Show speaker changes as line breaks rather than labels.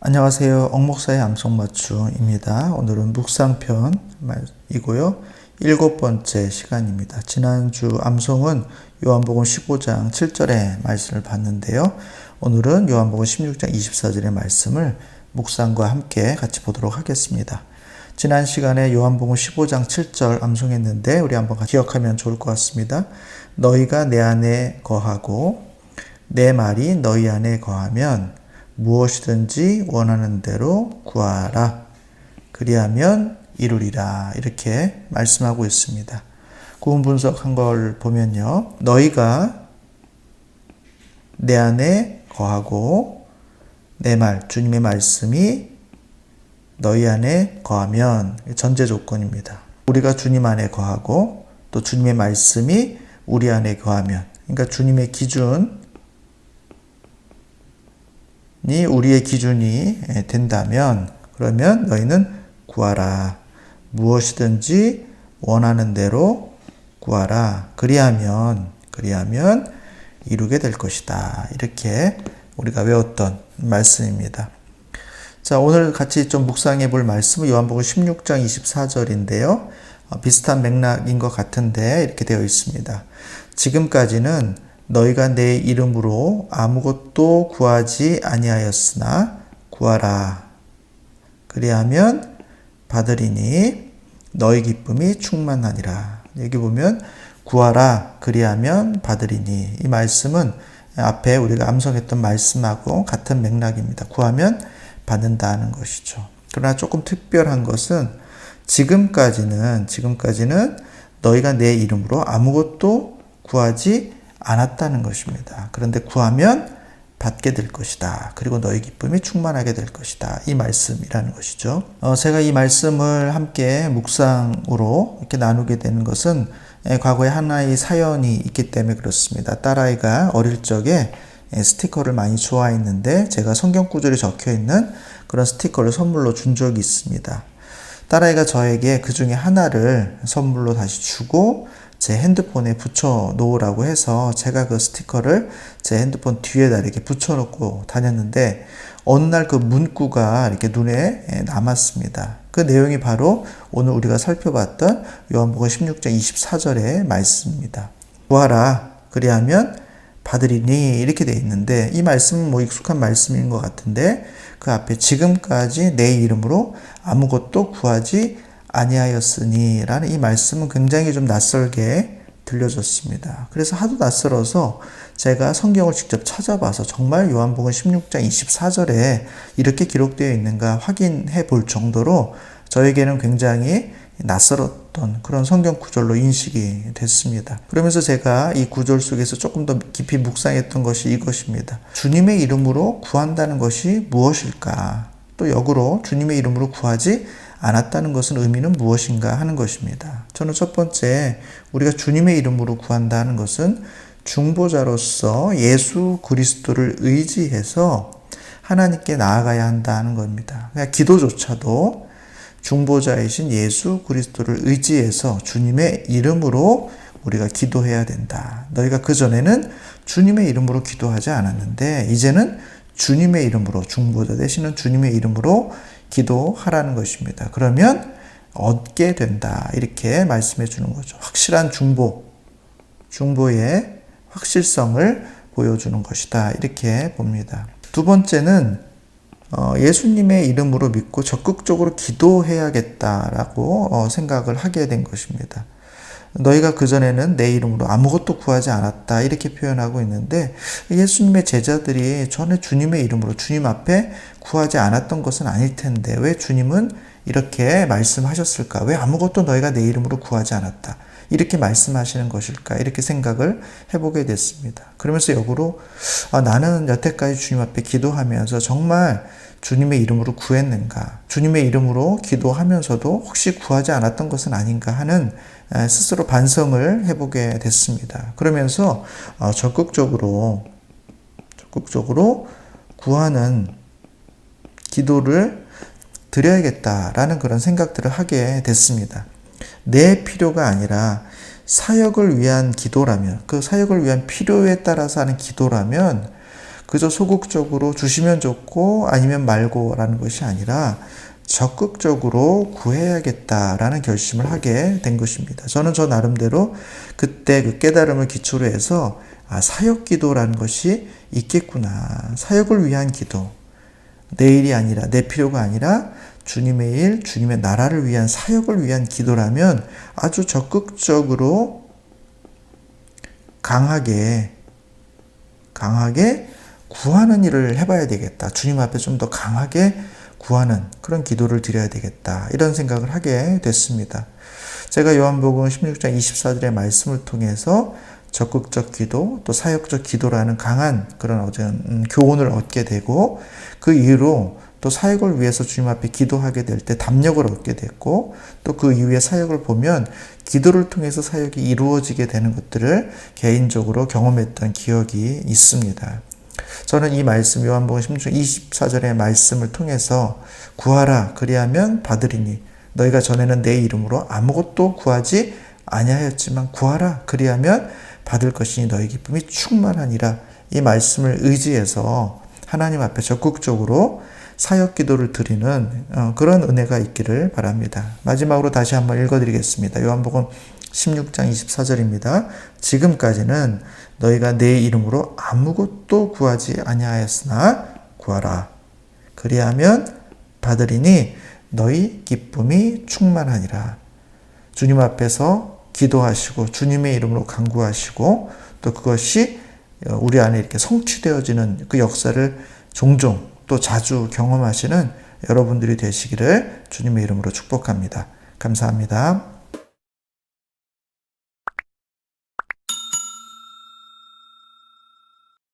안녕하세요. 옥목사의 암송맞춤입니다. 오늘은 묵상편이고요. 7번째 시간입니다. 지난주 암송은 요한복음 15장 7절의 말씀을 봤는데요. 오늘은 요한복음 16장 24절의 말씀을 묵상과 함께 같이 보도록 하겠습니다. 지난 시간에 요한복음 15장 7절 암송했는데 우리 한번 기억하면 좋을 것 같습니다. 너희가 내 안에 거하고 내 말이 너희 안에 거하면 무엇이든지 원하는 대로 구하라. 그리하면 이루리라. 이렇게 말씀하고 있습니다. 구문 분석한 걸 보면요. 너희가 내 안에 거하고 내 말, 주님의 말씀이 너희 안에 거하면 전제 조건입니다. 우리가 주님 안에 거하고 또 주님의 말씀이 우리 안에 거하면, 그러니까 주님의 기준 우리의 기준이 된다면 그러면 너희는 구하라. 무엇이든지 원하는 대로 구하라. 그리하면 이루게 될 것이다. 이렇게 우리가 외웠던 말씀입니다. 자, 오늘 같이 좀 묵상해 볼 말씀은 요한복음 16장 24절인데요. 비슷한 맥락인 것 같은데 이렇게 되어 있습니다. 지금까지는 너희가 내 이름으로 아무것도 구하지 아니하였으나 구하라. 그리하면 받으리니 너희 기쁨이 충만하니라. 여기 보면 구하라. 그리하면 받으리니. 이 말씀은 앞에 우리가 암송했던 말씀하고 같은 맥락입니다. 구하면 받는다는 것이죠. 그러나 조금 특별한 것은 지금까지는 너희가 내 이름으로 아무것도 구하지 않았다는 것입니다. 그런데 구하면 받게 될 것이다. 그리고 너희 기쁨이 충만하게 될 것이다. 이 말씀이라는 것이죠. 제가 이 말씀을 함께 묵상으로 이렇게 나누게 되는 것은 과거에 하나의 사연이 있기 때문에 그렇습니다. 딸아이가 어릴 적에 스티커를 많이 좋아했는데 제가 성경 구절이 적혀 있는 그런 스티커를 선물로 준 적이 있습니다. 딸아이가 저에게 그 중에 하나를 선물로 다시 주고 제 핸드폰에 붙여 놓으라고 해서 제가 그 스티커를 제 핸드폰 뒤에다 이렇게 붙여 놓고 다녔는데 어느 날 그 문구가 이렇게 눈에 남았습니다. 그 내용이 바로 오늘 우리가 살펴봤던 요한복음 16장 24절의 말씀입니다. 구하라. 그리하면 받으리니. 이렇게 되어 있는데 이 말씀은 익숙한 말씀인 것 같은데 그 앞에 지금까지 내 이름으로 아무것도 구하지 아니하였으니 라는 이 말씀은 굉장히 좀 낯설게 들려졌습니다. 그래서 하도 낯설어서 제가 성경을 직접 찾아봐서 정말 요한복음 16장 24절에 이렇게 기록되어 있는가 확인해 볼 정도로 저에게는 굉장히 낯설었던 그런 성경 구절로 인식이 됐습니다. 그러면서 제가 이 구절 속에서 조금 더 깊이 묵상했던 것이 이것입니다. 주님의 이름으로 구한다는 것이 무엇일까? 또 역으로 주님의 이름으로 구하지 않았다는 것은 의미는 무엇인가 하는 것입니다. 저는 첫 번째 우리가 주님의 이름으로 구한다 하는 것은 중보자로서 예수 그리스도를 의지해서 하나님께 나아가야 한다는 겁니다. 그러니까 기도조차도 중보자이신 예수 그리스도를 의지해서 주님의 이름으로 우리가 기도해야 된다. 너희가 그전에는 주님의 이름으로 기도하지 않았는데 이제는 주님의 이름으로, 중보자 되시는 주님의 이름으로 기도하라는 것입니다. 그러면 얻게 된다. 이렇게 말씀해 주는 거죠. 확실한 중보의 확실성을 보여주는 것이다. 이렇게 봅니다. 두 번째는 예수님의 이름으로 믿고 적극적으로 기도해야겠다라고 생각을 하게 된 것입니다. 너희가 그전에는 내 이름으로 아무것도 구하지 않았다. 이렇게 표현하고 있는데 예수님의 제자들이 전에 주님의 이름으로 주님 앞에 구하지 않았던 것은 아닐 텐데 왜 주님은 이렇게 말씀하셨을까? 왜 아무것도 너희가 내 이름으로 구하지 않았다. 이렇게 말씀하시는 것일까? 이렇게 생각을 해보게 됐습니다. 그러면서 역으로 나는 여태까지 주님 앞에 기도하면서 정말 주님의 이름으로 구했는가? 주님의 이름으로 기도하면서도 혹시 구하지 않았던 것은 아닌가 하는 스스로 반성을 해보게 됐습니다. 그러면서 적극적으로 구하는 기도를 드려야겠다라는 그런 생각들을 하게 됐습니다. 내 필요가 아니라 사역을 위한 기도라면, 그 사역을 위한 필요에 따라서 하는 기도라면 그저 소극적으로 주시면 좋고 아니면 말고라는 것이 아니라 적극적으로 구해야겠다라는 결심을 하게 된 것입니다. 저는 저 나름대로 그때 그 깨달음을 기초로 해서 사역 기도라는 것이 있겠구나. 사역을 위한 기도. 내 일이 아니라, 내 필요가 아니라 주님의 일, 주님의 나라를 위한 사역을 위한 기도라면 아주 적극적으로 강하게 구하는 일을 해봐야 되겠다. 주님 앞에 좀 더 강하게 구하는 그런 기도를 드려야 되겠다. 이런 생각을 하게 됐습니다. 제가 요한복음 16장 24절의 말씀을 통해서 적극적 기도, 또 사역적 기도라는 강한 그런 어떤 교훈을 얻게 되고 그 이후로 또 사역을 위해서 주님 앞에 기도하게 될 때 담력을 얻게 됐고 또 그 이후의 사역을 보면 기도를 통해서 사역이 이루어지게 되는 것들을 개인적으로 경험했던 기억이 있습니다. 저는 이 말씀 요한복음 16장 24절의 말씀을 통해서 구하라 그리하면 받으리니 너희가 전에는 내 이름으로 아무것도 구하지 아니하였지만 구하라 그리하면 받을 것이니 너희 기쁨이 충만하니라. 이 말씀을 의지해서 하나님 앞에 적극적으로 사역 기도를 드리는 그런 은혜가 있기를 바랍니다. 마지막으로 다시 한번 읽어드리겠습니다. 요한복음 16장 24절입니다. 지금까지는 너희가 내 이름으로 아무것도 구하지 아니하였으나 구하라. 그리하면 받으리니 너희 기쁨이 충만하니라. 주님 앞에서 기도하시고 주님의 이름으로 간구하시고 또 그것이 우리 안에 이렇게 성취되어지는 그 역사를 종종 또 자주 경험하시는 여러분들이 되시기를 주님의 이름으로 축복합니다. 감사합니다.